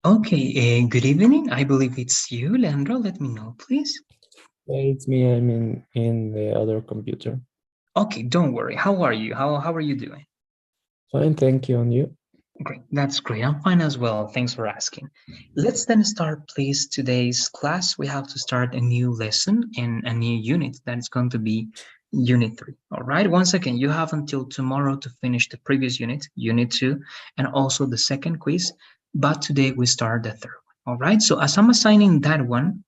Okay, good evening. I believe it's you, Leandro. Let me know, please. Hey, it's me. I'm in the other computer. Okay, don't worry. How are you? How are you doing? Fine, thank you. And you? Great, that's great. I'm fine as well. Thanks for asking. Let's then start, please, today's class. We have to start a new lesson and a new unit. That is going to be Unit 3. All right, once again, you have until tomorrow to finish the previous unit, Unit 2, and also the second quiz. But today we start the third one. All right, so as I'm assigning that one,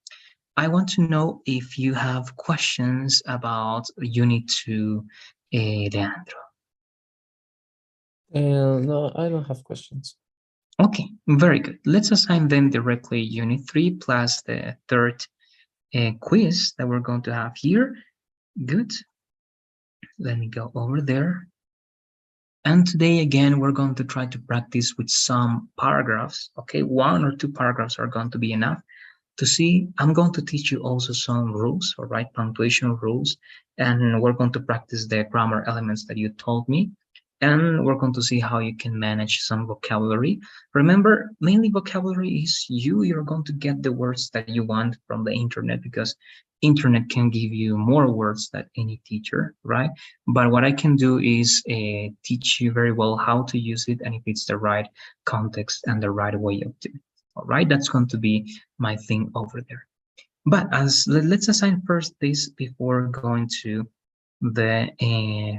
I want to know if you have questions about Unit 2, Leandro. No, I don't have questions. Okay, very good. Let's assign them directly Unit 3 plus the third quiz that we're going to have here. Good. Let me go over there. And today, again, we're going to try to practice with some paragraphs. Okay, 1 or 2 paragraphs are going to be enough to see. I'm going to teach you also some rules, all right, punctuation rules, and we're going to practice the grammar elements that you told me, and we're going to see how you can manage some vocabulary. Remember, mainly vocabulary is you're going to get the words that you want from the internet, because internet can give you more words than any teacher, right? But what I can do is teach you very well how to use it, and if it's the right context and the right way of doing it. All right, that's going to be my thing over there. But let's assign first this before going to the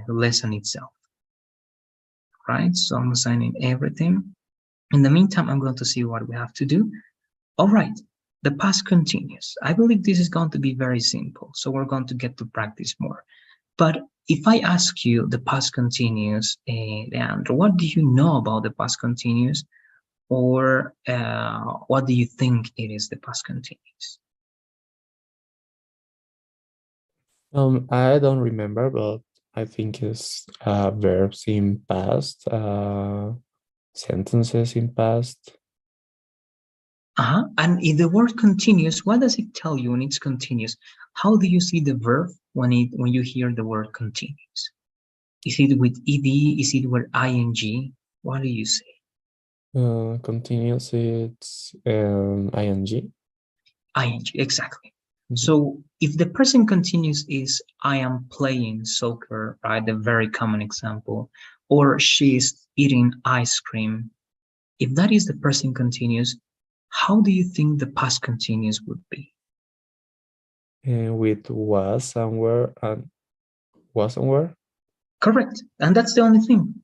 lesson itself. Right, so I'm assigning everything. In the meantime, I'm going to see what we have to do. All right, the past continuous. I believe this is going to be very simple, so we're going to get to practice more. But if I ask you the past continuous, Leandro, what do you know about the past continuous? Or what do you think it is, the past continuous? I don't remember, but I think it's verbs in past, sentences in past. And if the word continuous, what does it tell you when it's continuous? How do you see the verb when you hear the word continuous? Is it with ed? Is it with ing? What do you say? Continuous, it's ing. Ing, exactly. So if the present continuous is I am playing soccer, right? The very common example, or she's eating ice cream. If that is the present continuous, how do you think the past continuous would be? With was somewhere and was somewhere. Correct. And that's the only thing.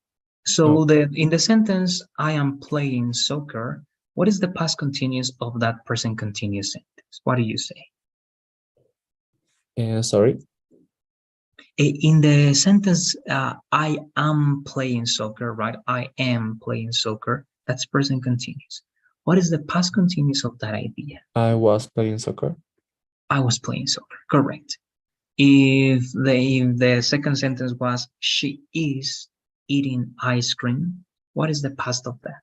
So Oh, in the sentence, I am playing soccer, what is the past continuous of that present continuous sentence? What do you say? sorry. In the sentence, I am playing soccer, right? I am playing soccer. That's present continuous. What is the past continuous of that idea? I was playing soccer. I was playing soccer. Correct. If the second sentence was she is eating ice cream, what is the past of that?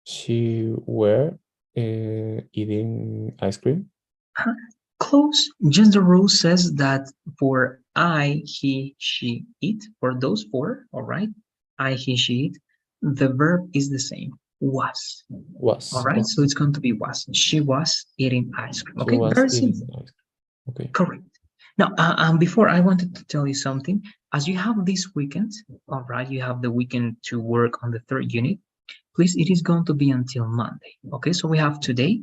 She were eating ice cream. Close. Just the rule says that for I, he, she, it, for those four, all right, I, he, she, it, the verb is the same, was. All Was. right, so it's going to be was. She was eating ice cream. She Okay, was very eating simple. ice cream. Okay. Correct. Now, before I wanted to tell you something. As you have this weekend, all right, you have the weekend to work on the third unit. Please, it is going to be until Monday. Okay, so we have today,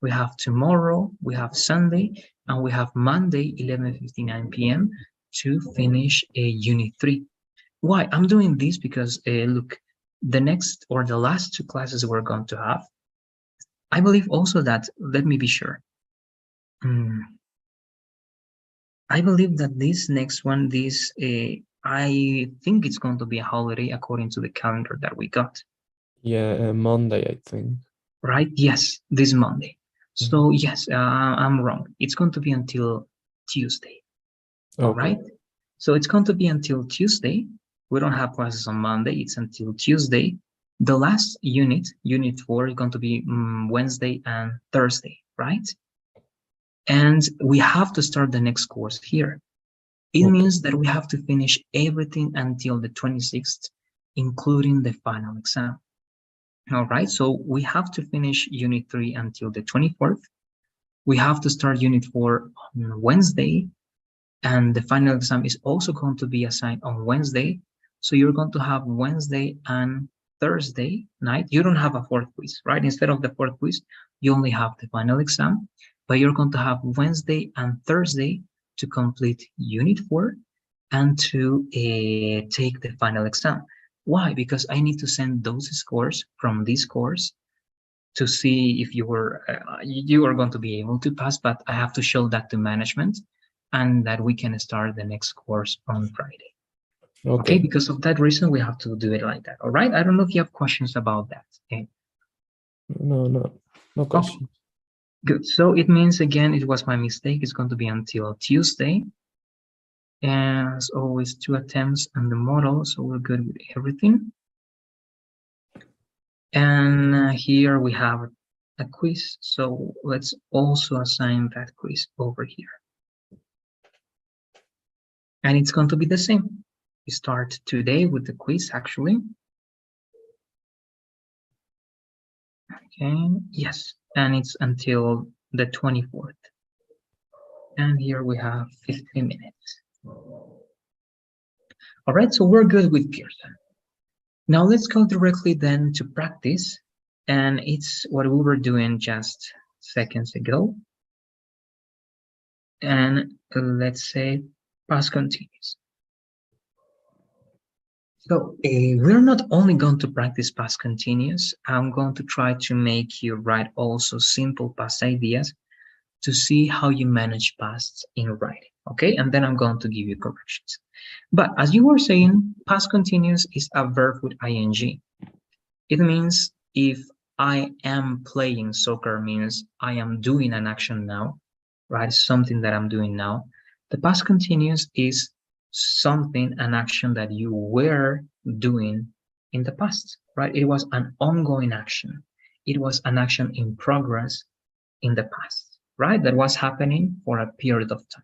we have tomorrow, we have Sunday, and we have Monday, 11:59 p.m. to finish a Unit 3. Why? I'm doing this because, look, the next or the last two classes we're going to have, I believe also that, let me be sure. I believe that this next one, I think it's going to be a holiday according to the calendar that we got. Yeah, Monday, I think. Right? Yes, this Monday. So yes, I'm wrong. It's going to be until Tuesday. All Okay. right. So it's going to be until Tuesday. We don't have classes on Monday. It's until Tuesday. The last unit, Unit 4, is going to be Wednesday and Thursday, right? And we have to start the next course here. It means that we have to finish everything until the 26th, including the final exam. All right, so we have to finish Unit 3 until the 24th. We have to start Unit 4 on Wednesday, and the final exam is also going to be assigned on Wednesday. So you're going to have Wednesday and Thursday night. You don't have a fourth quiz, right? Instead of the fourth quiz, you only have the final exam, but you're going to have Wednesday and Thursday to complete Unit 4 and to take the final exam. Why? Because I need to send those scores from this course to see if you are going to be able to pass, but I have to show that to management and that we can start the next course on Friday. Okay, because of that reason, we have to do it like that. All right. I don't know if you have questions about that. Okay. No question. Okay. Good. So it means, again, it was my mistake. It's going to be until Tuesday. And as always, 2 attempts on the model. So we're good with everything. And here we have a quiz. So let's also assign that quiz over here. And it's going to be the same. We start today with the quiz, actually. Okay, yes, and it's until the 24th. And here we have 15 minutes. All right, so we're good with Pearson. Now let's go directly then to practice. And it's what we were doing just seconds ago. And let's say past continuous. So we're not only going to practice past continuous, I'm going to try to make you write also simple past ideas to see how you manage pasts in writing, okay? And then I'm going to give you corrections. But as you were saying, past continuous is a verb with ing. It means if I am playing soccer means I am doing an action now, right? Something that I'm doing now. The past continuous is something, an action that you were doing in the past, right? It was an ongoing action. It was an action in progress in the past, right? That was happening for a period of time.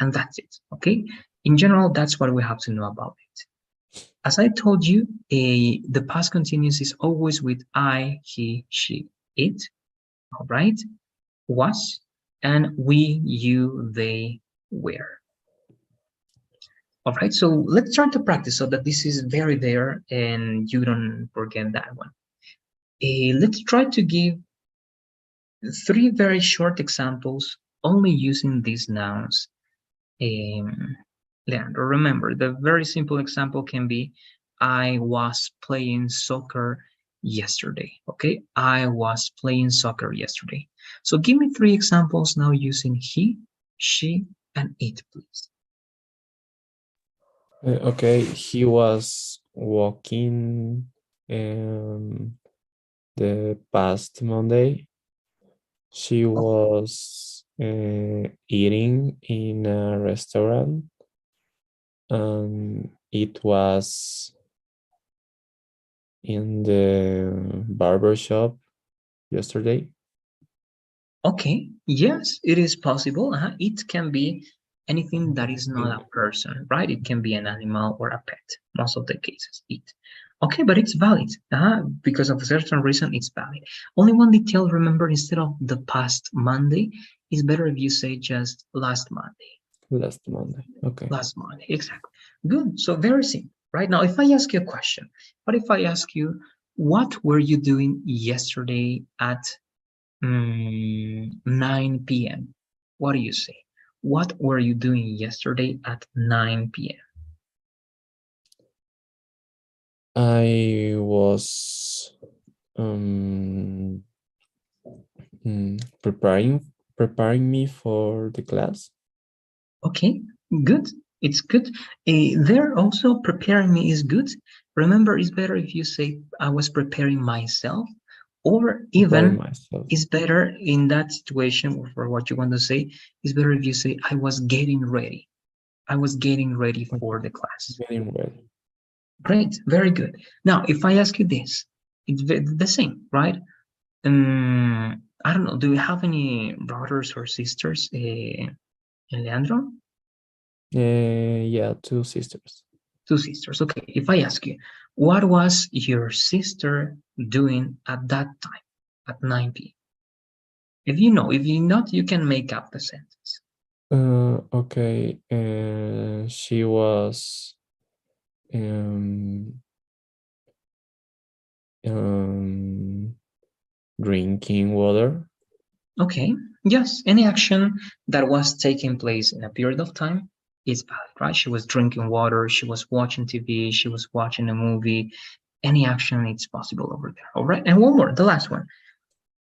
And that's it, okay? In general, that's what we have to know about it. As I told you, the past continuous is always with I, he, she, it, all right? Was, and we, you, they, were. All right, so let's try to practice so that this is very there and you don't forget that one. Let's try to give 3 very short examples only using these nouns. Leandro, remember, the very simple example can be, I was playing soccer yesterday, okay? I was playing soccer yesterday. So give me 3 examples now using he, she, and it, please. Okay, he was walking the past Monday. She was eating in a restaurant, and it was in the barber shop yesterday. Okay, yes, it is possible. It can be anything that is not a person, right? It can be an animal or a pet, most of the cases, it. Okay, but it's valid. Because of a certain reason, it's valid. Only one detail, remember, instead of the past Monday, it's better if you say just last Monday. Last Monday, okay. Last Monday, exactly. Good, so very simple. Right now, if I ask you a question, what if I ask you, what were you doing yesterday at 9 p.m. What do you say? What were you doing yesterday at 9 p.m.? I was preparing me for the class. Okay, good. It's good. There also preparing me is good. Remember, it's better if you say I was preparing myself, or even it's better in that situation for what you want to say. It's better if you say I was getting ready. I was getting ready for the class. Getting ready. Great, very good. Now, if I ask you this, it's the same, right? I don't know. Do you have any brothers or sisters, Leandro? Yeah, 2 sisters. 2 sisters. Okay. If I ask you, What was your sister doing at that time, at 9 p.m.? If you know, if you not, you can make up the sentence. Okay. She was um, um, drinking water. Okay, yes, any action that was taking place in a period of time is valid, right? She was drinking water, she was watching TV, she was watching a movie. Any action is possible over there. All right, and one more, the last one.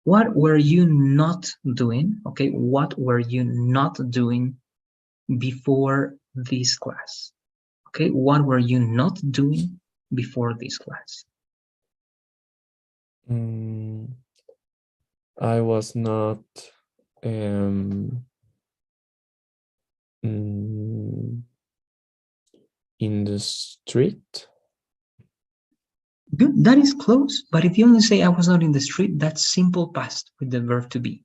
What were you not doing? Okay, what were you not doing before this class? Okay, what were you not doing before this class? Mm, I was not um, mm, in the street. Good, that is close. But if you only say I was not in the street, that's simple past with the verb to be,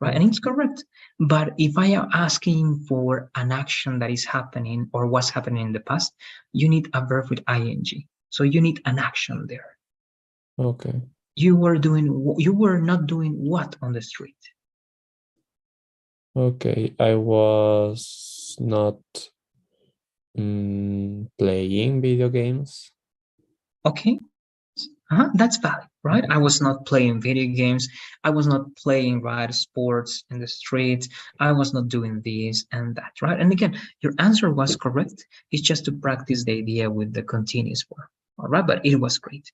right? And Okay. it's correct. But if I am asking for an action that is happening or was happening in the past, you need a verb with ing. So you need an action there. Okay. You were not doing what on the street? Okay. I was not playing video games. Okay, that's valid, right? I was not playing video games. I was not playing, right, sports in the street. I was not doing this and that, right? And again, your answer was correct. It's just to practice the idea with the continuous form. All right, but it was great.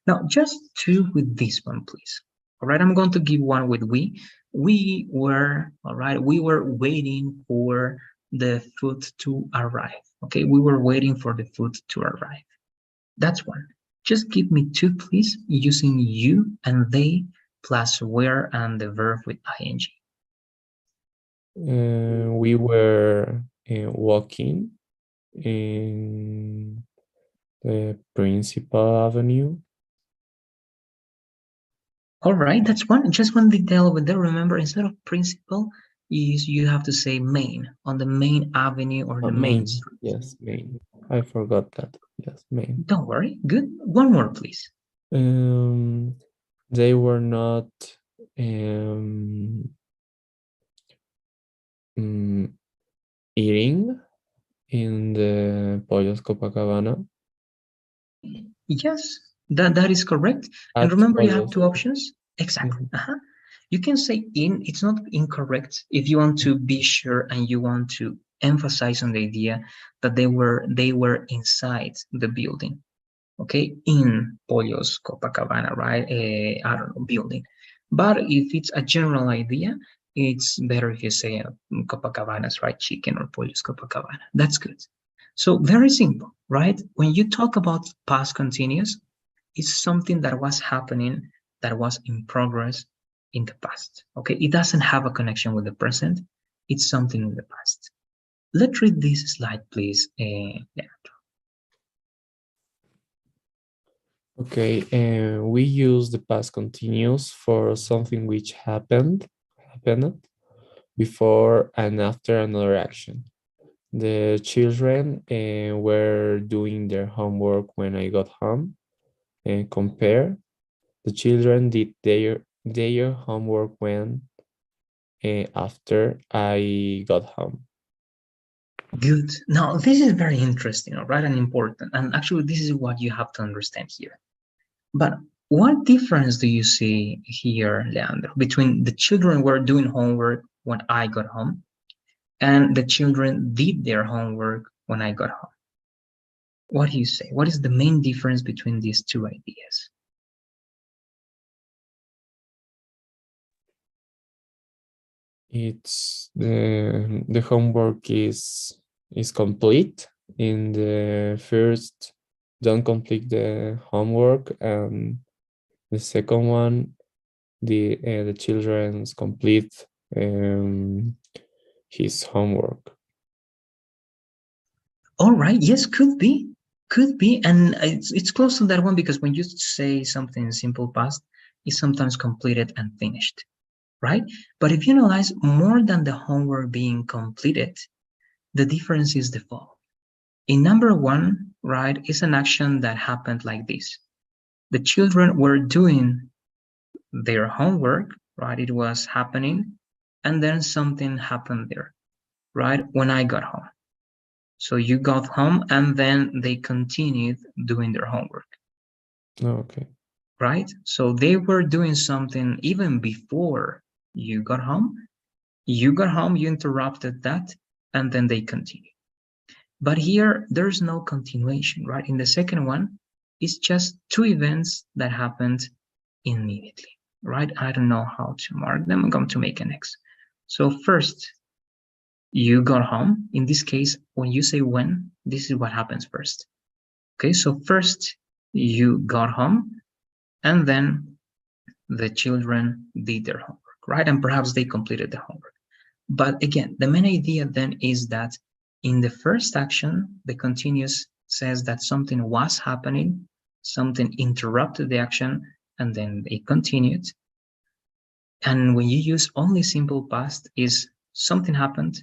Now, just two with this one, please. All right, I'm going to give one with we. We were, all right, we were waiting for the food to arrive. Okay, we were waiting for the food to arrive. That's one. Just give me two, please, using you and they plus where and the verb with ing. We were walking in the Principal Avenue. All right, that's one. Just one detail over there. Remember, instead of principal, you have to say main, on the main avenue or the main Main. street. Yes, Main. I forgot that. Yes, Main. Don't worry. Good. One more, please. They were not um, mm, eating in the Pollos Copacabana Yes, that is correct. And at remember, you have Pollos. two options. Exactly. Mhm. You can say in, it's not incorrect if you want to be sure and you want to emphasize on the idea that they were inside the building. Okay, in Pollos Copacabana, right? I don't know, building. But if it's a general idea, it's better if you say Copacabana's fried chicken or Pollos Copacabana. That's good. So very simple, right? When you talk about past continuous, it's something that was happening, that was in progress in the past. Okay, it doesn't have a connection with the present. It's something in the past. Let's read this slide, please. Yeah. Okay, and we use the past continuous for something which happened before and after another action. The children were doing their homework when I got home. And compare, the children did their homework when after I got home. Good. Now, this is very interesting, all right, and important. And actually, this is what you have to understand here. But what difference do you see here, Leandro, between the children were doing homework when I got home and the children did their homework when I got home? What do you say? What is the main difference between these two ideas? It's the homework is complete. In the first, don't complete the homework, and the second one, the children's complete his homework. All right. Yes, could be. Could be. And it's close to that one because when you say something in simple past, it's sometimes completed and finished, right? But if you analyze more than the homework being completed, the difference is the following. In number one, right, is an action that happened like this. The children were doing their homework, right? It was happening, and then something happened there, right? When I got home. So you got home and then they continued doing their homework. Okay. Right? So they were doing something even before you got home. You got home, you interrupted that, and then they continue. But here, there's no continuation, right? In the second one, it's just two events that happened immediately, right? I don't know how to mark them. I'm going to make an X. So first, you got home. In this case, when you say when, this is what happens first. Okay, so first you got home, and then the children did their homework, right? And perhaps they completed the homework. But again, the main idea then is that in the first action, the continuous says that something was happening, something interrupted the action, and then it continued. And when you use only simple past, is something happened,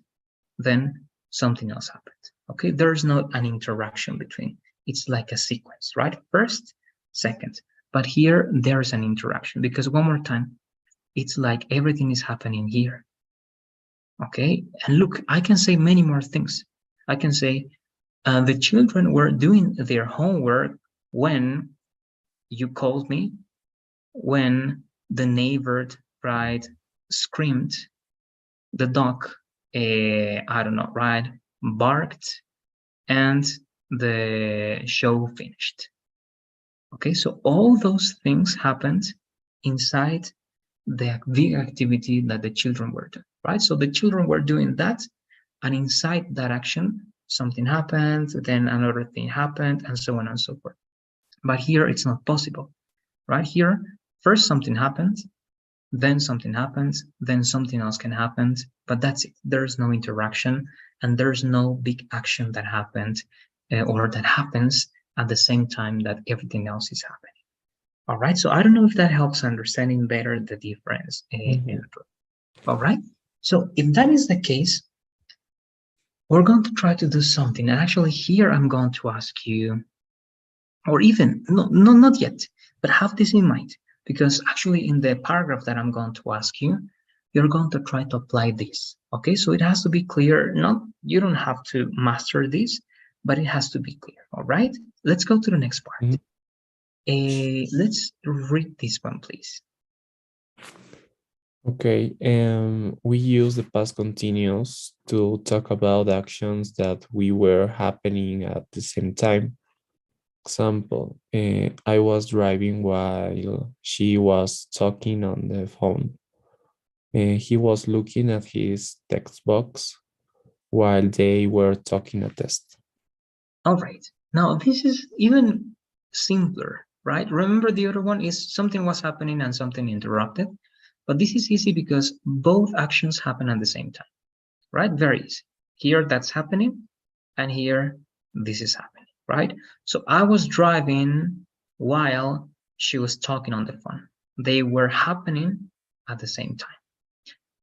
then something else happened. Okay, there's not an interaction between. It's like a sequence, right? First, second. But here, there's an interaction because one more time, it's like everything is happening here. Okay, and look, I can say many more things. I can say the children were doing their homework when you called me, when the neighbor, right, screamed, the dog, I don't know, right, barked, and the show finished. Okay, so all those things happened inside the activity that the children were doing, right? So the children were doing that, and inside that action, something happened, then another thing happened, and so on and so forth. But here it's not possible, right? Here, first something happens, then something happens, then something else can happen, but that's it. There's no interaction, and there's no big action that happened or that happens at the same time that everything else is happening. All right, so I don't know if that helps understanding better the difference. All right, so if that is the case, we're going to try to do something. And actually here I'm going to ask you, or even, no, not yet, but have this in mind, because actually in the paragraph that I'm going to ask you, you're going to try to apply this. Okay, so it has to be clear. Not, you don't have to master this, but it has to be clear. All right, let's go to the next part. Let's read this one, please. Okay, we use the past continuous to talk about actions that we were happening at the same time. Example, I was driving while she was talking on the phone. He was looking at his text box while they were talking a test. All right, now this is even simpler, right? Remember the other one is something was happening and something interrupted, but this is easy because both actions happen at the same time, right? Very easy. Here that's happening, and here this is happening, right? So I was driving while she was talking on the phone. They were happening at the same time.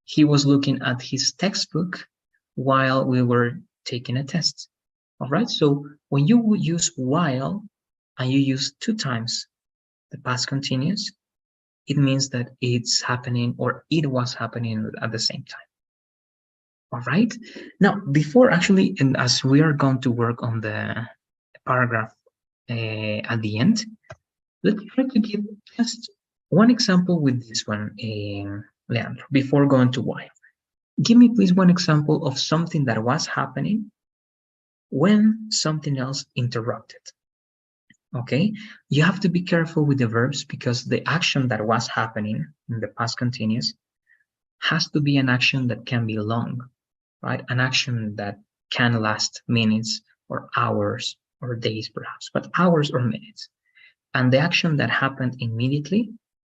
He was looking at his textbook while we were taking a test. All right, so when you use while and you use two times the past continuous, it means that it's happening or it was happening at the same time. All right, now before actually, and as we are going to work on the paragraph at the end, let's try to give just one example with this one, Leandro, before going to why. Give me please one example of something that was happening when something else interrupted. Okay, you have to be careful with the verbs because the action that was happening in the past continuous has to be an action that can be long, right? An action that can last minutes or hours or days perhaps, but hours or minutes. And the action that happened immediately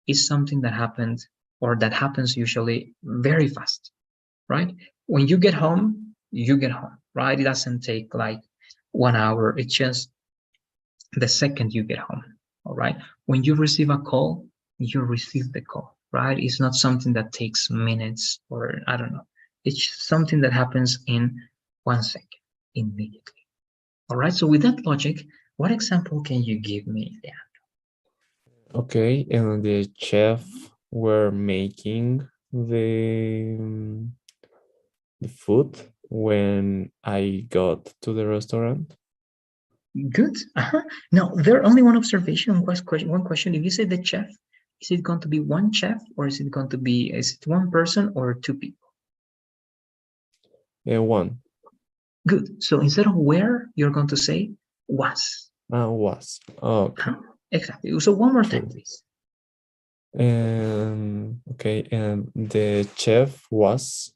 is something that happened or that happens usually very fast, right? When you get home, right? It doesn't take like 1 hour. It's just the second you get home, all right? When you receive a call, you receive the call, right? It's not something that takes minutes or I don't know. It's something that happens in 1 second, immediately. All right, so with that logic, what example can you give me? Yeah. Okay, and the chef were making the food when I got to the restaurant. Good. Now, there only one observation, one question. If you say the chef, is it going to be one chef or is it going to be, is it one person or two people? One. Good. So instead of where, you're going to say was. Was. Okay. Exactly. So one more time, Cool. please. Okay, and the chef was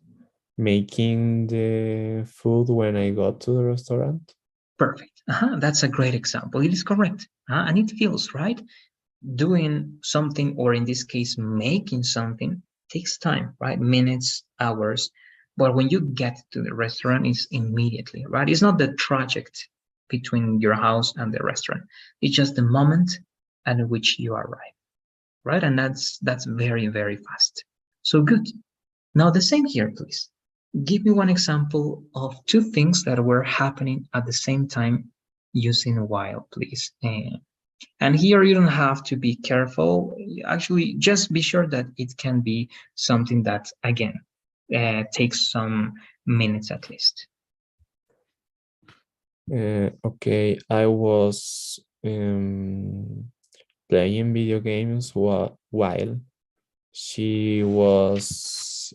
making the food when I got to the restaurant. Perfect. That's a great example. It is correct. And it feels right. Doing something, or in this case, making something, takes time, right? Minutes, hours. But when you get to the restaurant, it's immediately, right? It's not the trajectory between your house and the restaurant. It's just the moment at which you arrive, right? And that's very, very fast. So good. Now the same here, please. Give me one example of two things that were happening at the same time using while, please. And here you don't have to be careful. Actually, just be sure that it can be something that, again, takes some minutes at least. Okay, I was playing video games while she was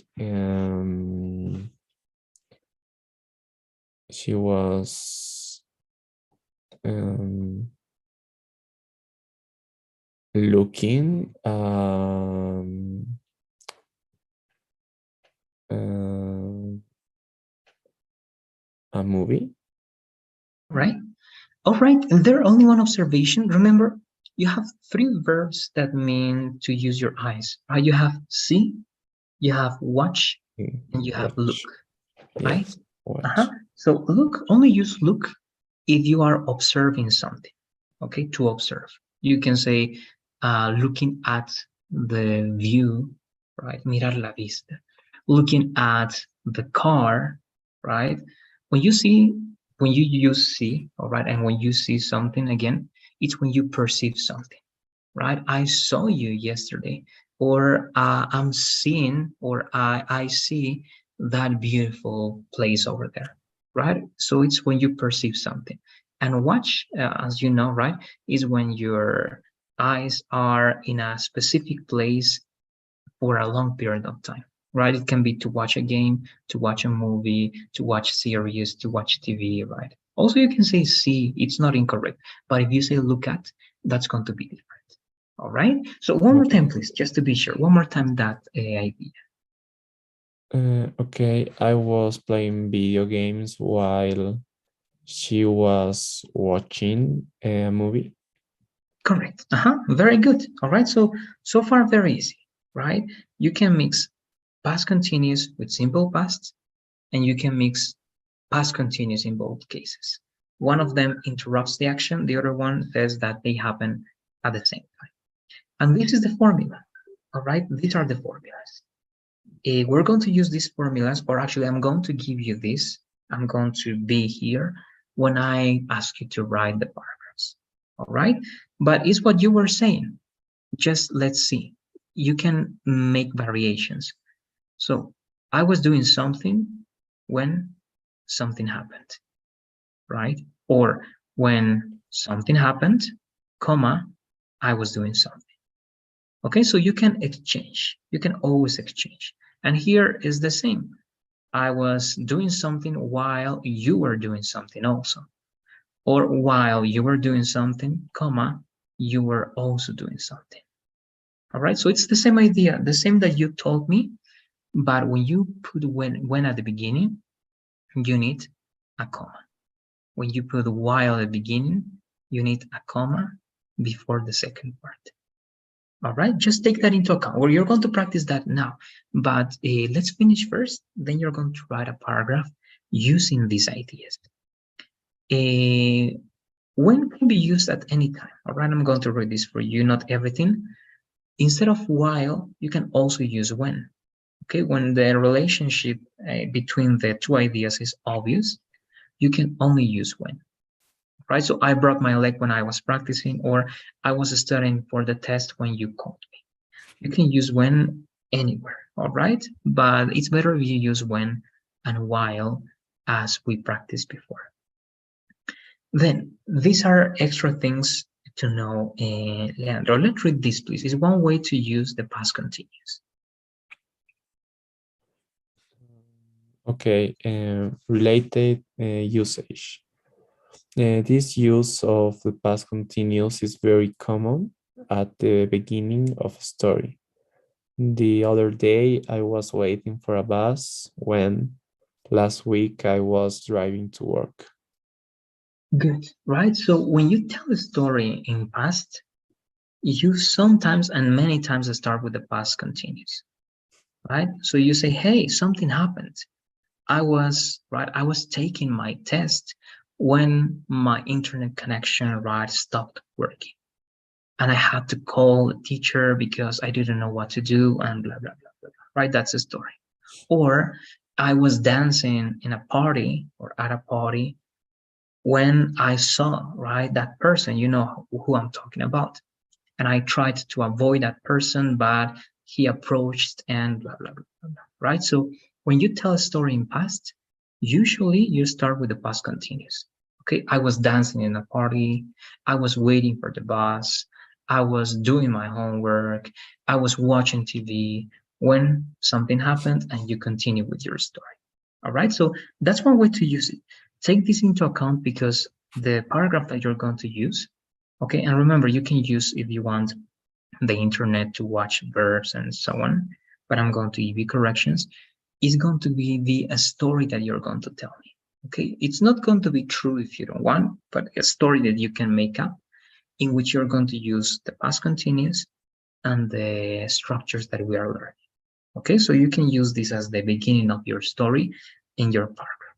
she was looking a movie. Right? All right. And there only one observation. Remember, you have three verbs that mean to use your eyes. Right? You have see, you have watch, and you have look. Watch. Right? Yes, watch. So look, only use look if you are observing something. Okay, to observe. You can say looking at the view, right? Mirar la vista. Looking at the car, right? When you see, when you use see, all right, and when you see something again, it's when you perceive something, right? I saw you yesterday, or I'm seeing, or I see that beautiful place over there, right? So it's when you perceive something. And watch, as you know, right, is when your eyes are in a specific place for a long period of time, right? It can be to watch a game, to watch a movie, to watch series, to watch TV, right? Also, you can say see, it's not incorrect. But if you say look at, that's going to be different. All right. So one more Okay. time, please, just to be sure. One more time that idea. Okay, I was playing video games while she was watching a movie. Correct. Very good. All right. So far, very easy, right? You can mix past continuous with simple past, and you can mix past continuous in both cases. One of them interrupts the action. The other one says that they happen at the same time. And this is the formula. All right. These are the formulas. We're going to use these formulas, or actually, I'm going to give you this. I'm going to be here when I ask you to write the paragraphs. All right. But it's what you were saying. Just let's see. You can make variations. So I was doing something when something happened, right? Or when something happened, comma, I was doing something. Okay, so you can exchange. You can always exchange. And here is the same. I was doing something while you were doing something also. Or while you were doing something, comma, you were also doing something. All right, so it's the same idea, the same that you told me, but when you put when at the beginning, you need a comma. When you put while at the beginning, you need a comma before the second part. All right, just take that into account. Or you're going to practice that now, but let's finish first. Then you're going to write a paragraph using these ideas. When can be used at any time. All right, I'm going to read this for you, not everything. Instead of while, you can also use when. Okay, when the relationship between the two ideas is obvious, you can only use when. right? So I broke my leg when I was practicing, or I was studying for the test when you called me. You can use when anywhere, all right? But it's better if you use when and while, as we practiced before. Then these are extra things to know. Leandro, let's read this, please. It's one way to use the past continuous. Okay, related usage. This use of the past continuous is very common at the beginning of a story. The other day, I was waiting for a bus when last week I was driving to work. Good, right? So when you tell a story in past, you sometimes and many times start with the past continuous, right? So you say, hey, something happened. I was taking my test when my internet connection, right, stopped working. And I had to call the teacher because I didn't know what to do and blah, blah, blah, blah, blah, right? That's a story. Or I was dancing in a party or at a party when I saw, right, that person, you know who I'm talking about. And I tried to avoid that person, but he approached and blah, blah, blah, blah, blah, right? So when you tell a story in past, usually you start with the past continuous. Okay, I was dancing in a party, I was waiting for the bus, I was doing my homework, I was watching TV when something happened, and you continue with your story. All right, so that's one way to use it. Take this into account because the paragraph that you're going to use, okay, and remember, you can use, if you want, the internet to watch verbs and so on, but I'm going to give you corrections. Is going to be the story that you're going to tell me. Okay, it's not going to be true if you don't want, but a story that you can make up in which you're going to use the past continuous and the structures that we are learning. Okay, so you can use this as the beginning of your story in your paragraph.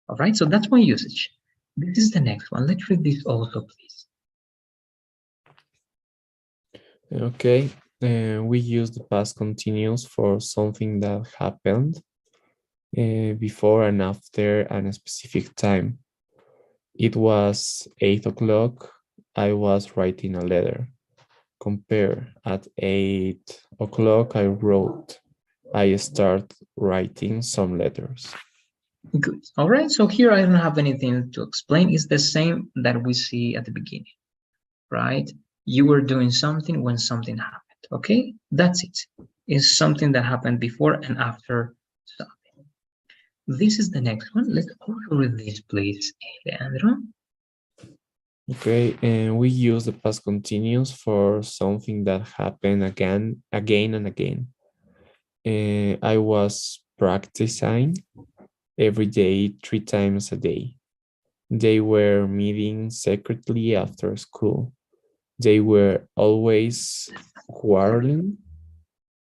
All right, so that's one usage. This is the next one. Let's read this also, please. Okay, we use the past continuous for something that happened before and after a specific time. It was 8 o'clock. I was writing a letter. Compare, at 8 o'clock I wrote. I start writing some letters. Good. All right, so here I don't have anything to explain. It's the same that we see at the beginning, right? You were doing something when something happened, okay? That's it. It's something that happened before and after something. This is the next one. Let's also read this, please, Leandro. Okay, and we use the past continuous for something that happened again and again. I was practicing every day, 3 times a day. They were meeting secretly after school. They were always quarreling.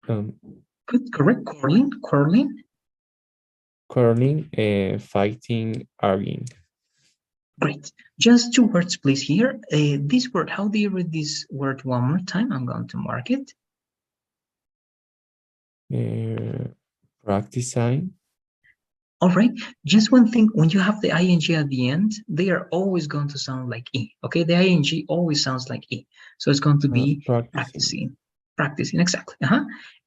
Um, Good, correct. Quarreling, quarreling. Quarreling, fighting, arguing. Great. Just two words, please, here. This word, how do you read this word one more time? I'm going to mark it. Practicing. All right, just one thing, when you have the ing at the end, they are always going to sound like e, okay? The ing always sounds like e, so it's going to be Practicing. practicing, exactly.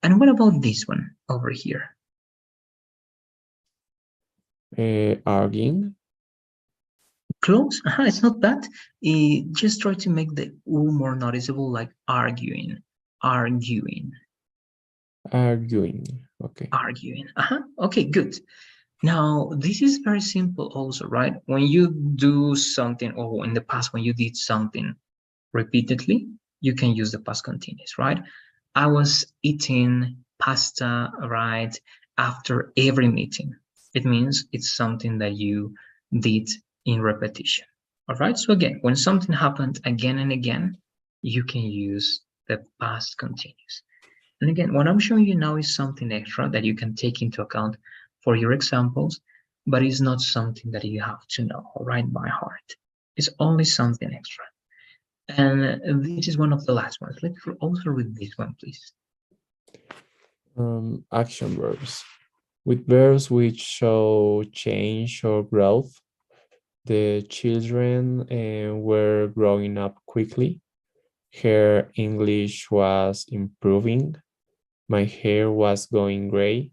And what about this one over here? Arguing. Close, it's not bad. Just try to make the u more noticeable, like arguing, arguing, Arguing. Okay. arguing. Okay, good. Now, this is very simple also, right? When you do something, or in the past, when you did something repeatedly, you can use the past continuous, right? I was eating pasta, right, after every meeting. It means it's something that you did in repetition. All right. So again, when something happened again and again, you can use the past continuous. And again, what I'm showing you now is something extra that you can take into account for your examples, but it's not something that you have to know, all right, by heart. It's only something extra. And this is one of the last ones. Let's also read this one, please. Action verbs. With verbs which show change or growth, The children were growing up quickly. Her English was improving. My hair was going gray.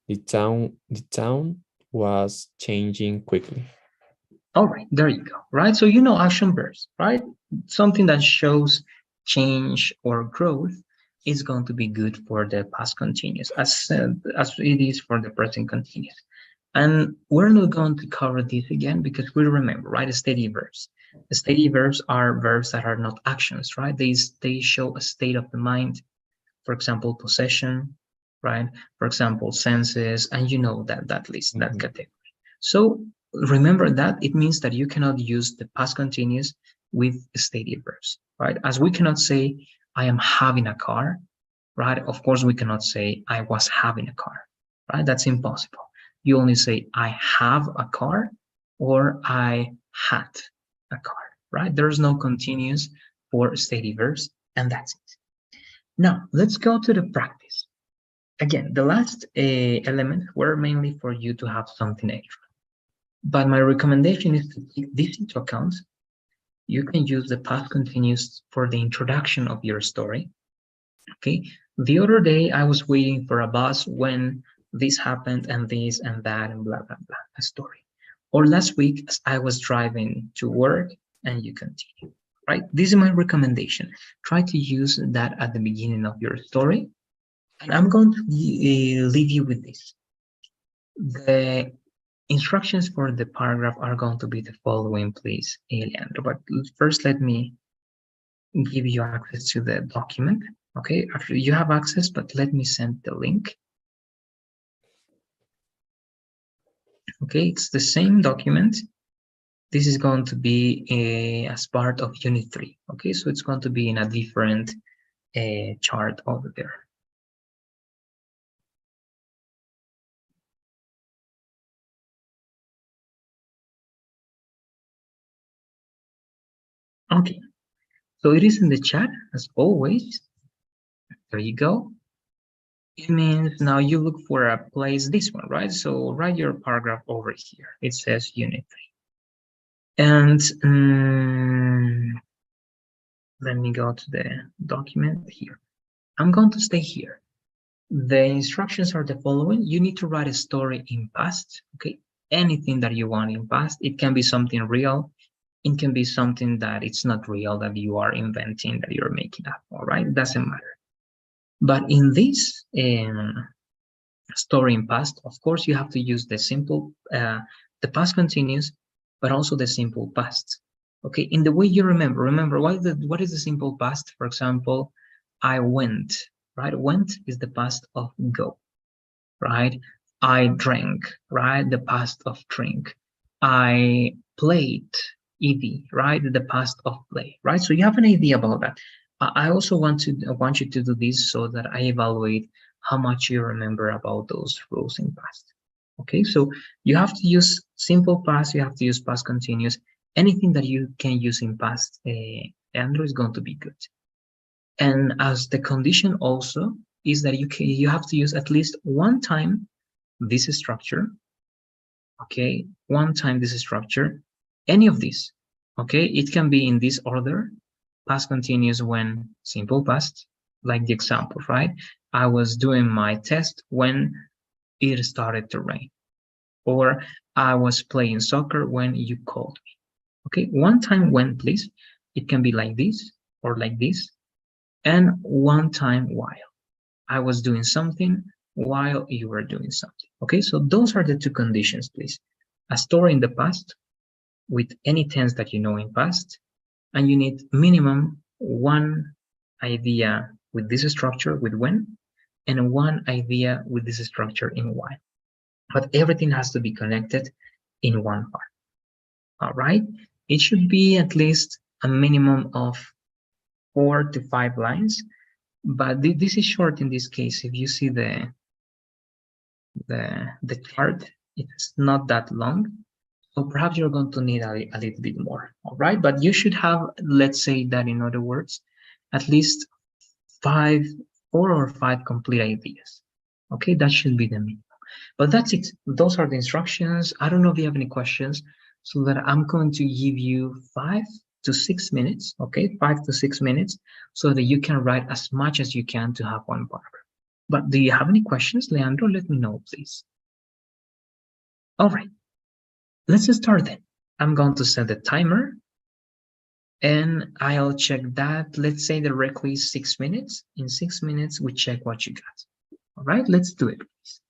The town was changing quickly. All right, there you go, right? So you know action verbs, right? Something that shows change or growth is going to be good for the past continuous as it is for the present continuous. And we're not going to cover this again because we remember, right? Steady verbs. Steady verbs are verbs that are not actions, right? They show a state of the mind. For example, possession, right? For example, senses, and you know that list, that category. So remember that it means that you cannot use the past continuous with steady verbs, right? As we cannot say, I am having a car, right? Of course, we cannot say, I was having a car, right? That's impossible. You only say, I have a car or I had a car, right? There's no continuous for steady verbs, and that's it. Now, let's go to the practice. Again, the last elements were mainly for you to have something extra. But my recommendation is to take this into account. You can use the past continuous for the introduction of your story. Okay. The other day, I was waiting for a bus when this happened and this and that and blah, blah, blah, a story. Or last week, as I was driving to work, and you continue, right? This is my recommendation. Try to use that at the beginning of your story. And I'm going to leave you with this. The instructions for the paragraph are going to be the following, please, Leandro. But first, let me give you access to the document. Okay, actually, you have access, but let me send the link. Okay, it's the same document. This is going to be as part of Unit 3. Okay, so it's going to be in a different chart over there. Okay, so it is in the chat as always. There you go. It means now you look for a place, this one, right? So write your paragraph over here. It says Unit 3. And let me go to the document here. I'm going to stay here. The instructions are the following. You need to write a story in past, okay? Anything that you want in past. It can be something real. It can be something that it's not real, that you are inventing, that you're making up, all right? It doesn't matter. But in this story in past, of course, you have to use the simple, the past continuous, but also the simple past. Okay, in the way you remember what is the simple past? For example, I went, right? Went is the past of go, right? I drank, right? The past of drink. I played, ed, right? The past of play, right? So you have an idea about that. I also want you to do this so that I evaluate how much you remember about those rules in past. Okay, so you have to use simple past, you have to use past continuous. Anything that you can use in past, Andrew, is going to be good. And as the condition also is that you have to use at least one time this structure. Okay, one time this structure, any of these. Okay, it can be in this order. Past continuous when simple past, like the example, right? I was doing my test when it started to rain. Or I was playing soccer when you called me. Okay, one time when, please. It can be like this or like this. And one time while. I was doing something while you were doing something. Okay, so those are the two conditions, please. A story in the past with any tense that you know in past, and you need minimum one idea with this structure with when, and one idea with this structure in while. But everything has to be connected in one part. All right, it should be at least a minimum of 4 to 5 lines, but this is short in this case. If you see the chart, it's not that long, so perhaps you're going to need a little bit more. All right, but you should have, let's say that in other words, at least 4 or 5 complete ideas. Okay, that should be the minimum. But that's it. Those are the instructions. I don't know if you have any questions. so that I'm going to give you 5 to 6 minutes, okay? 5 to 6 minutes, so that you can write as much as you can to have one paragraph. But do you have any questions, Leandro? Let me know, please. All right, let's start then. I'm going to set the timer and I'll check that. Let's say directly 6 minutes. In 6 minutes, we check what you got. All right, let's do it, please.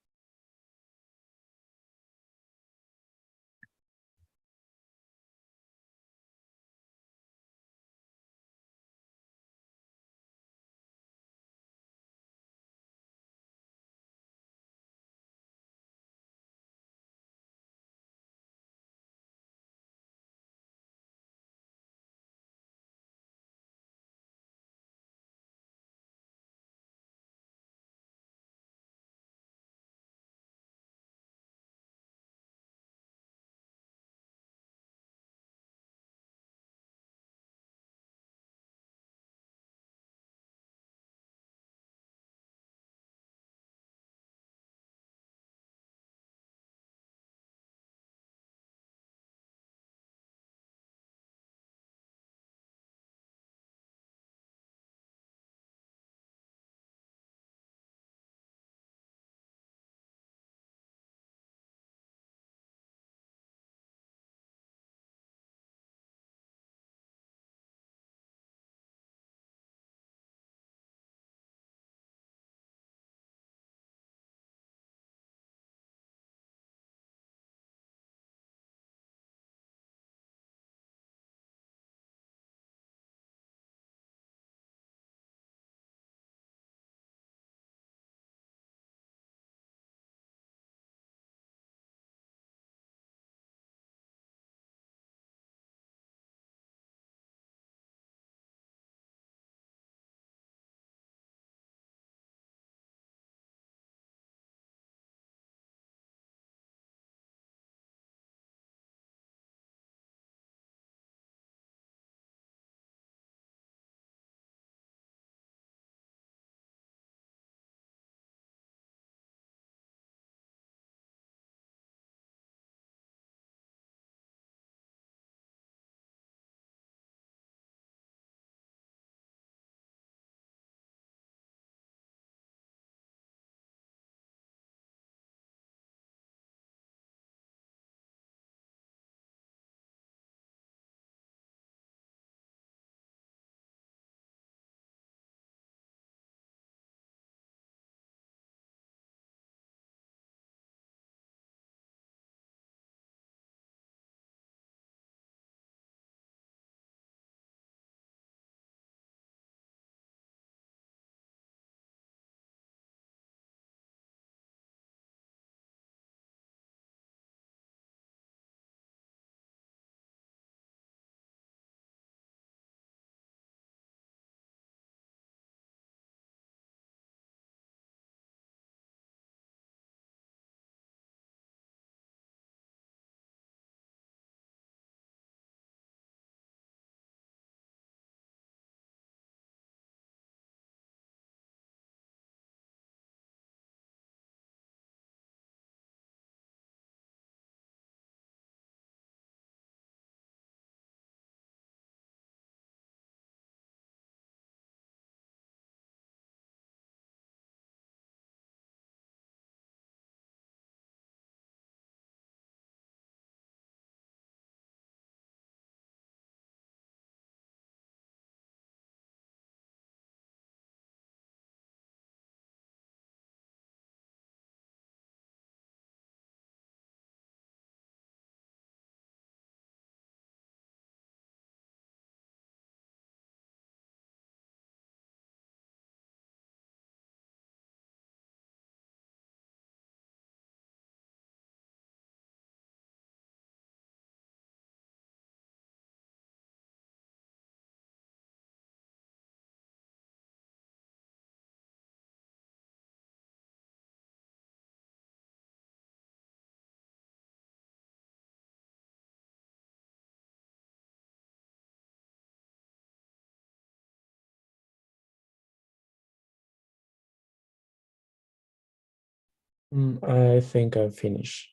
I think I'm finished.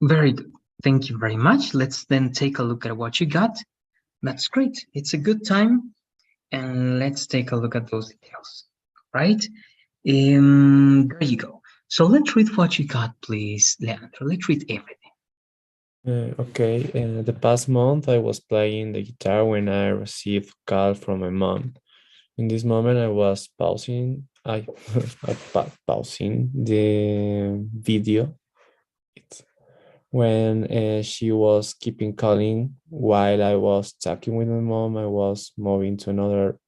Very good. Thank you very much. Let's then take a look at what you got. That's great. It's a good time. And let's take a look at those details, right? There you go. So let's read what you got, please, Leandro. Let's read everything. Okay, the past month I was playing the guitar when I received a call from my mom. In this moment, I was pausing the video. It's when she was keeping calling while I was talking with my mom. I was moving to another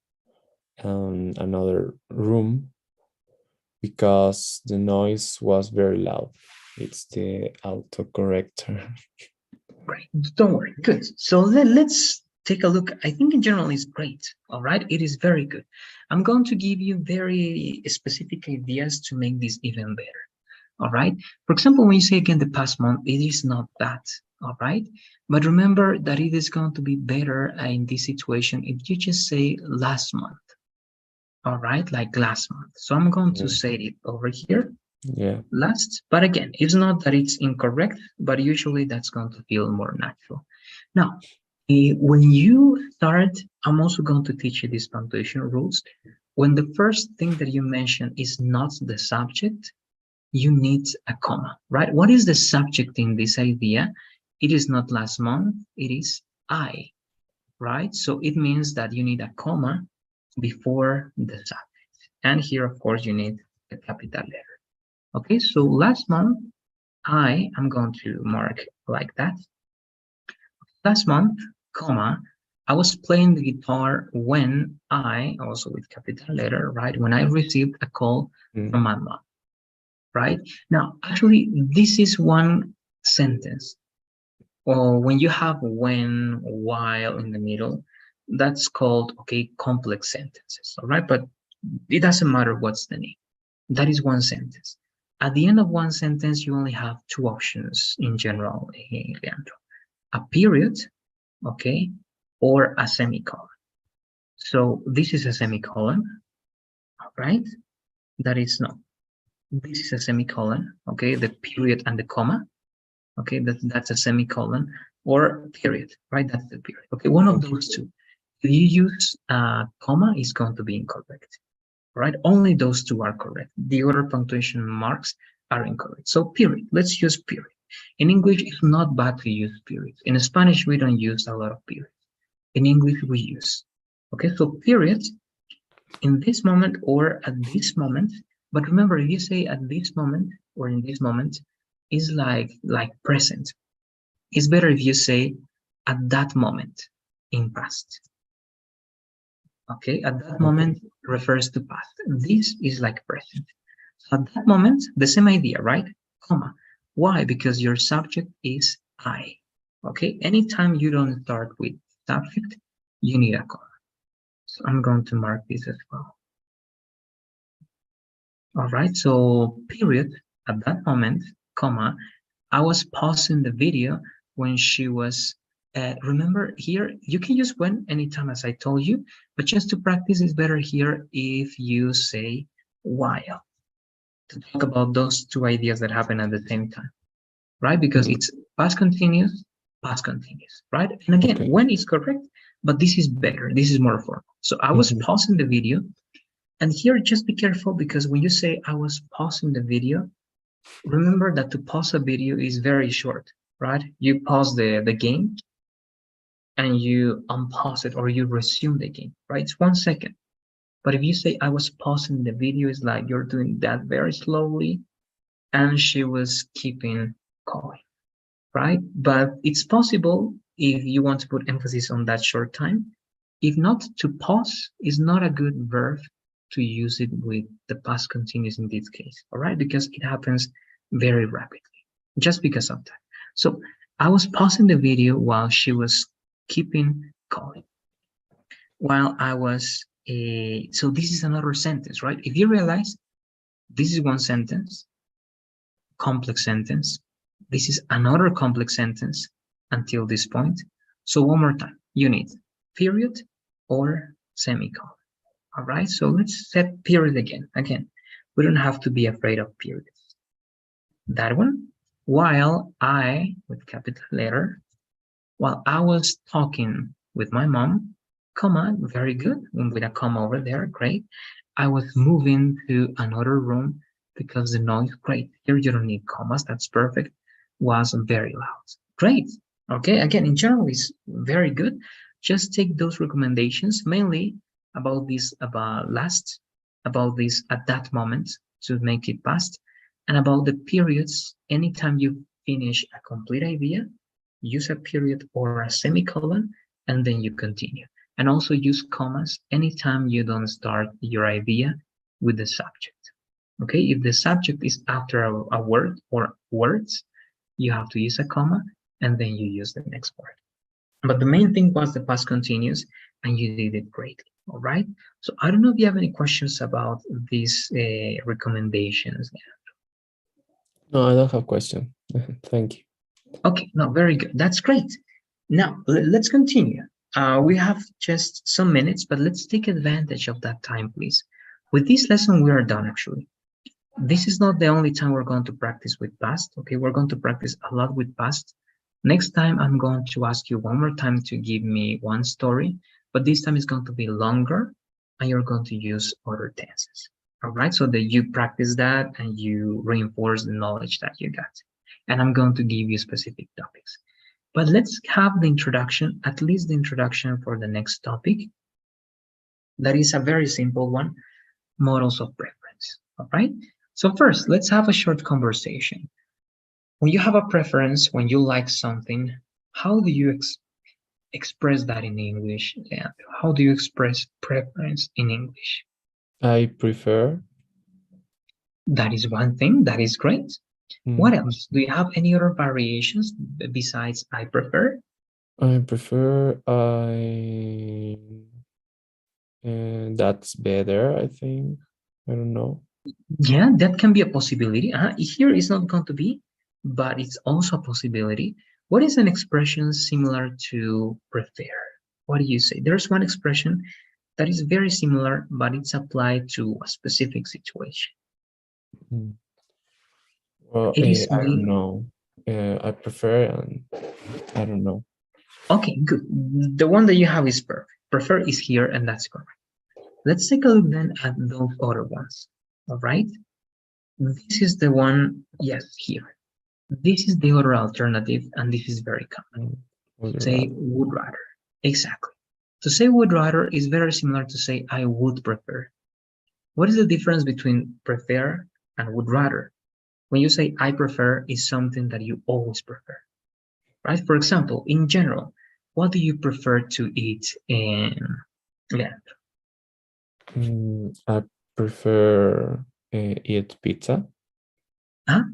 room because the noise was very loud. It's the autocorrector. Great. Don't worry. Good. So let's take a look. I think in general is great. All right. It is very good. I'm going to give you very specific ideas to make this even better. All right. For example, when you say again the past month, it is not that. All right. But remember that it is going to be better in this situation if you just say last month. All right. Like last month. So I'm going to say it over here. Yeah. Last, but again, it's not that it's incorrect, but usually that's going to feel more natural. Now, when you start, I'm also going to teach you these punctuation rules. When the first thing that you mention is not the subject, you need a comma, right? What is the subject in this idea? It is not last month, it is I, right? So it means that you need a comma before the subject. And here, of course, you need a capital letter. Okay, so last month, I am going to mark like that. Last month, comma, I was playing the guitar when I, also with capital letter, right, when I received a call from my mom, right? Now, actually, this is one sentence. Or when you have when, while in the middle, that's called, okay, complex sentences, all right? But it doesn't matter what's the name. That is one sentence. At the end of one sentence, you only have two options in general, Leandro. A period, okay, or a semicolon. So this is a semicolon, right? That is no. This is a semicolon, okay, the period and the comma, okay, that's a semicolon, or period, right? That's the period. Okay, one of those two. If you use a comma, it's going to be incorrect, right? Only those two are correct. The other punctuation marks are incorrect. So period, let's use period. In English, it's not bad to use periods. In Spanish, we don't use a lot of periods. In English, we use. Okay, so period in this moment or at this moment. But remember, if you say at this moment or in this moment, is like present. It's better if you say at that moment in past. Okay, at that moment refers to past. This is like present. So at that moment, the same idea, right? Comma. Why? Because your subject is I. Okay, anytime you don't start with subject, you need a comma. So I'm going to mark this as well. All right, so period, at that moment, comma, I was pausing the video when she was, remember here, you can use when anytime as I told you, but just to practice, it's better here if you say while, to talk about those two ideas that happen at the same time, right? Because it's past continuous, right? And again, when is correct, but this is better, this is more formal. So I was pausing the video, and here just be careful because when you say I was pausing the video, remember that to pause a video is very short, right? You pause the game and you unpause it or you resume the game, right? It's 1 second. But if you say I was pausing the video, it's like you're doing that very slowly and she was keeping calling, right? But it's possible if you want to put emphasis on that short time. If not, to pause is not a good verb to use it with the past continuous in this case, all right? Because it happens very rapidly, just because of that. So I was pausing the video while she was keeping calling. While I was, so this is another sentence, right? If you realize this is one sentence, complex sentence, this is another complex sentence until this point. So one more time, you need period or semicolon. All right, so let's set period again. Again, we don't have to be afraid of periods. That one, while I, with capital letter, while I was talking with my mom, comma, very good, with a comma over there, great. I was moving to another room because the noise, great. Here you don't need commas, that's perfect. Was very loud. Great. Okay, again, in general, it's very good. Just take those recommendations, mainly about this, about this at that moment to make it past, and about the periods. Anytime you finish a complete idea, use a period or a semicolon, and then you continue. And also use commas anytime you don't start your idea with the subject. Okay, if the subject is after a word or words, you have to use a comma and then you use the next word. But the main thing was the past continuous, and you did it greatly. All right. So I don't know if you have any questions about these recommendations. No, I don't have question. Thank you. Okay, no, very good. That's great. Now, let's continue. We have just some minutes, but let's take advantage of that time, please. With this lesson, we are done, actually. This is not the only time we're going to practice with past, okay? We're going to practice a lot with past. Next time, I'm going to ask you one more time to give me one story, but this time it's going to be longer, and you're going to use other tenses, all right? So that you practice that and you reinforce the knowledge that you got. And I'm going to give you specific topics. But let's have the introduction, at least the introduction for the next topic. That is a very simple one, models of preference, all right? So first, let's have a short conversation. When you have a preference, when you like something, how do you express that in English? And how do you express preference in English? I prefer. That is one thing, that is great. What else? Do you have any other variations besides I prefer? I prefer. That's better, I think. I don't know. Yeah, that can be a possibility. Here it's not going to be, but it's also a possibility. What is an expression similar to prefer? What do you say? There's one expression that is very similar, but it's applied to a specific situation. Well, It is I don't know. I prefer, and I don't know. okay, good. The one that you have is perfect. Prefer is here, and that's correct. Let's take a look then at those other ones. All right. This is the one, yes, here. This is the other alternative, and this is very common. Say would rather. Exactly. To say would rather is very similar to say I would prefer. What is the difference between prefer and would rather? When you say I prefer is something that you always prefer, right? For example, in general, what do you prefer to eat in Leandro? I prefer eat pizza.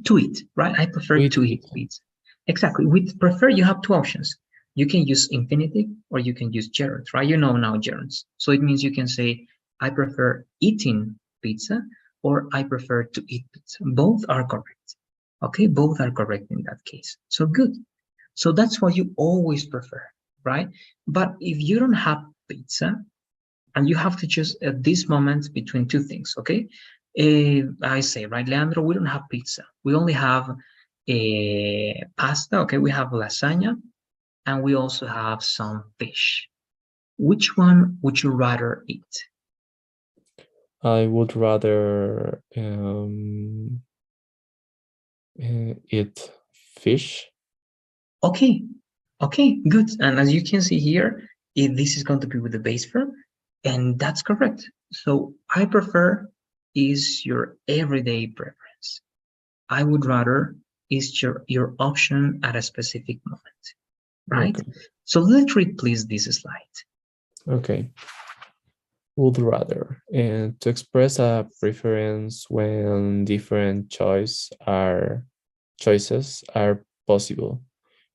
To eat, right? I prefer to eat pizza. Exactly. With prefer, you have two options. You can use infinitive or you can use gerunds, right? You know now gerunds. So it means you can say, I prefer eating pizza or I prefer to eat pizza. Both are correct. Okay, both are correct in that case. So good. So that's what you always prefer, right? But if you don't have pizza and you have to choose at this moment between two things, okay? I say, right, Leandro, we don't have pizza. We only have pasta, okay? We have lasagna, and we also have some fish. Which one would you rather eat? I would rather eat fish. Okay, okay, good. And as you can see here, this is going to be with the base verb, and that's correct. So I prefer is your everyday preference. I would rather is your option at a specific moment, right? Okay. So let's read please this slide. Okay. Would rather, and to express a preference when different choices are possible.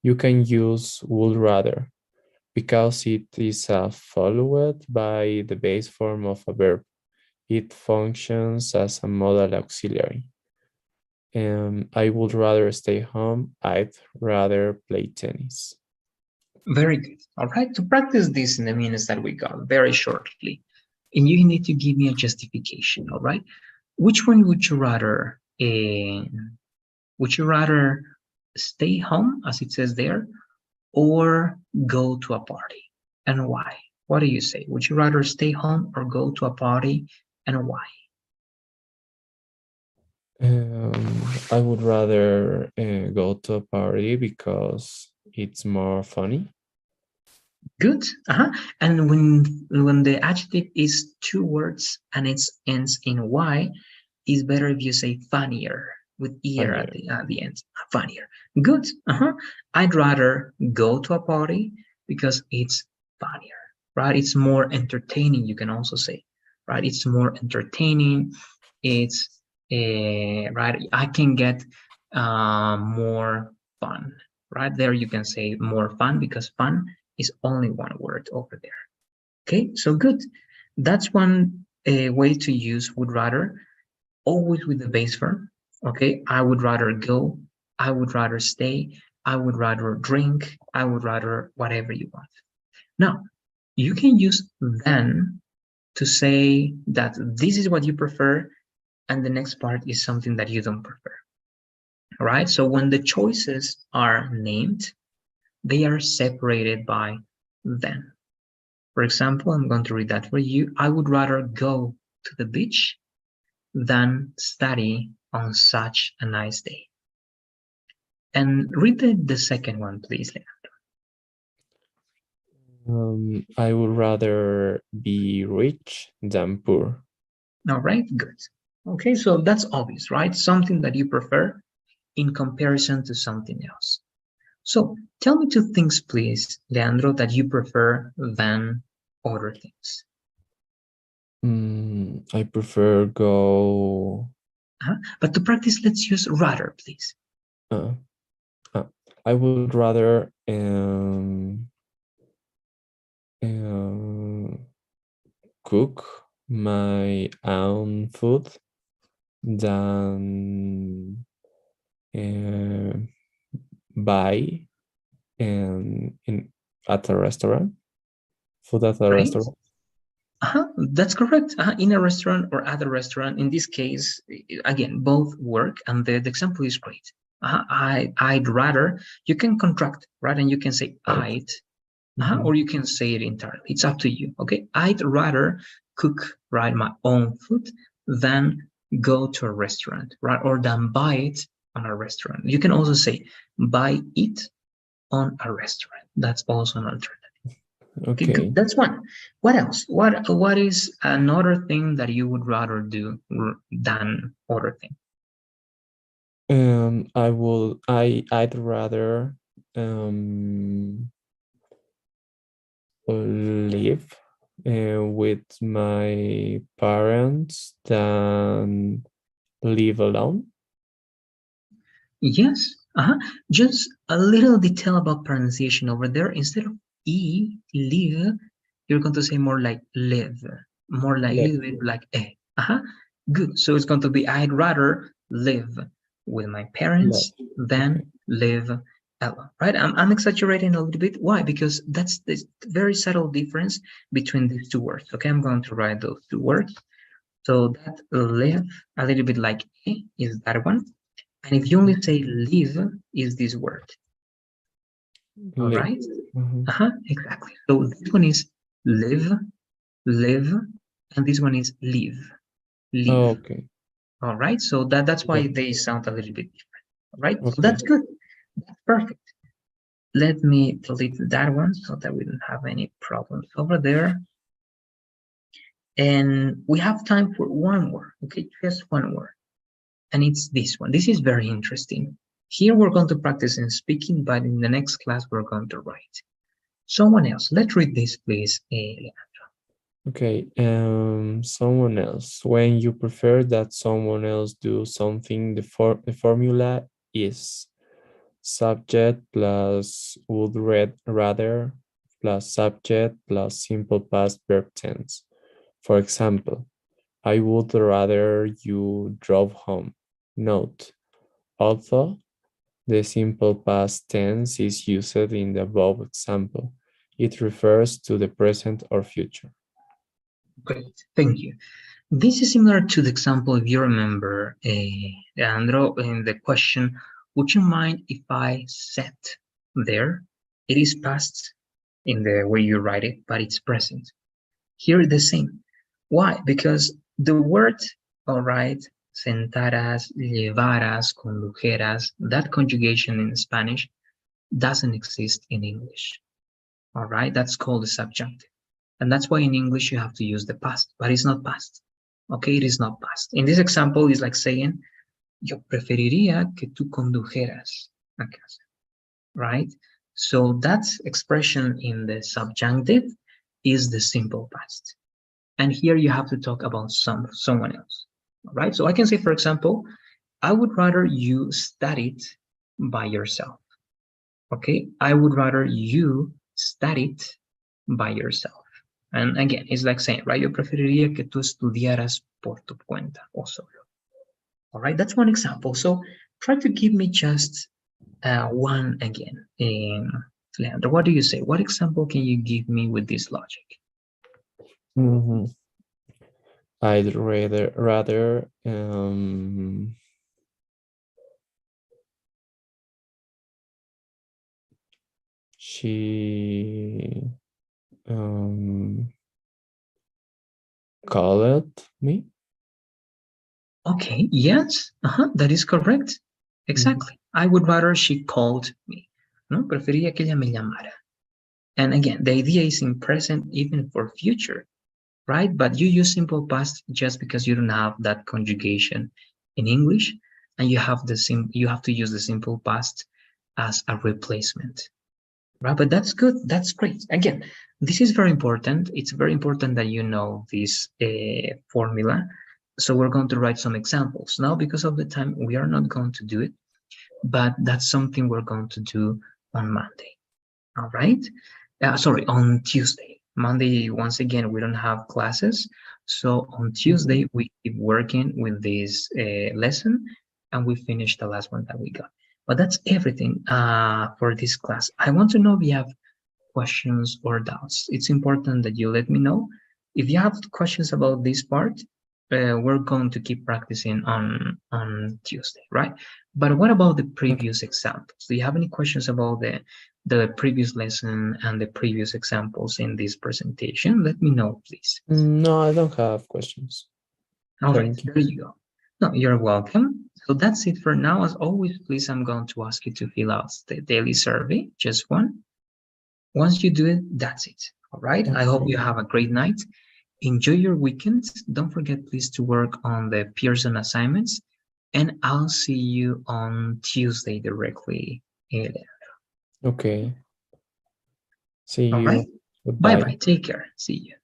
You can use would rather because it is followed by the base form of a verb. It functions as a modal auxiliary. I would rather stay home. I'd rather play tennis. Very good. All right. To practice this in the minutes that we got very shortly, and you need to give me a justification. All right. Which one would you rather? Would you rather stay home, as it says there, or go to a party? And why? What do you say? Would you rather stay home or go to a party, and why? I would rather go to a party because it's more funny. Good. And when the adjective is two words and it ends in y, it's better if you say funnier with ear Funnier. at the end. Funnier. Good. I'd rather go to a party because it's funnier, right? It's more entertaining. You can also say, right? It's more entertaining. It's right. I can get more fun, right? There you can say more fun because fun is only one word over there. Okay, so good. That's one way to use would rather, always with the base verb. Okay, I would rather go, I would rather stay, I would rather drink, I would rather whatever you want. Now, you can use then to say that this is what you prefer, and the next part is something that you don't prefer. All right, so when the choices are named, they are separated by then. For example, I'm going to read that for you. I would rather go to the beach than study on such a nice day. And read the second one, please. I would rather be rich than poor. All right, good. Okay, so that's obvious, right? Something that you prefer in comparison to something else. So tell me two things, please, Leandro, that you prefer than other things. I prefer go. But to practice, let's use rather, please. I would rather cook my own food than buy at a restaurant. Food at a Right? restaurant. That's correct. In a restaurant or at a restaurant, in this case, again, both work, and the example is great. I'd rather, you can contract, right? And you can say I'd, or you can say it entirely. It's up to you, okay? I'd rather cook, right, my own food than go to a restaurant, right? Or than buy it on a restaurant. You can also say buy it on a restaurant. That's also an alternative. Okay, good. Okay. That's one. What else? What is another thing that you would rather do than other thing? I'd rather live with my parents than live alone. Yes. Just a little detail about pronunciation over there. Instead of e, live, you're going to say more like live, more like a little bit like eh. Good. So it's going to be I'd rather live with my parents than Okay. live alone. Right? I'm exaggerating a little bit. Why? Because that's this very subtle difference between these two words. Okay, I'm going to write those two words. So that live, a little bit like eh, is that one. And if you only say live, is this word. All Live. right? Exactly. So this one is live, live, and this one is live, live. Oh, okay. All right. So that's why Yeah. they sound a little bit different. All right. So Okay. that's good. That's perfect. Let me delete that one so that we don't have any problems over there. And we have time for one more. Okay, just one more. And it's this one. This is very interesting. Here we're going to practice in speaking, but in the next class we're going to write. Someone else. Let's read this, please. Okay. Someone else. When you prefer that someone else do something, the formula is subject plus would rather plus subject plus simple past verb tense. For example, I would rather you drove home. Note, although the simple past tense is used in the above example, it refers to the present or future. Great, thank you. This is similar to the example, if you remember, Leandro, in the question, Would you mind if I set there? It is past in the way you write it, but it's present. Here the same. Why? Because the word, all right, sentaras, llevaras, condujeras, that conjugation in Spanish doesn't exist in English. All right, that's called the subjunctive. And that's why in English you have to use the past, but it's not past. Okay, it is not past. In this example, it's like saying, yo preferiría que tú condujeras a casa, right? So that expression in the subjunctive is the simple past. And here you have to talk about someone else, right? So I can say, for example, I would rather you studied by yourself, okay? I would rather you studied by yourself. And again, it's like saying, right? Yo preferiría que tú estudiaras por tu cuenta o solo. All right, that's one example. So try to give me just one again. Leandro, what do you say? What example can you give me with this logic? I'd rather she called me. Okay, yes, that is correct. Exactly. I would rather she called me. No, preferiría que ella me llamara. And again, the idea is in present even for future, right? But you use simple past just because you don't have that conjugation in English, and you have to use the simple past as a replacement, right? But that's good. That's great. Again, this is very important. It's very important that you know this formula. So we're going to write some examples. Now, because of the time, we are not going to do it, but that's something we're going to do on Monday. All right? Sorry, on Tuesday. Monday, once again, we don't have classes. So on Tuesday, we keep working with this lesson, and we finish the last one that we got. But that's everything for this class. I want to know if you have questions or doubts. It's important that you let me know. If you have questions about this part, we're going to keep practicing on Tuesday, right? But what about the previous examples? Do you have any questions about the previous lesson and the previous examples in this presentation? Let me know, please. No, I don't have questions. All right, there you go. No, you're welcome. So that's it for now. As always, please, I'm going to ask you to fill out the daily survey, just one. Once you do it, that's it. All right. I hope you have a great night. Enjoy your weekend. Don't forget, please, to work on the Pearson assignments. And I'll see you on Tuesday directly. Okay. See All you. right. Goodbye. Bye-bye. Take care. See you.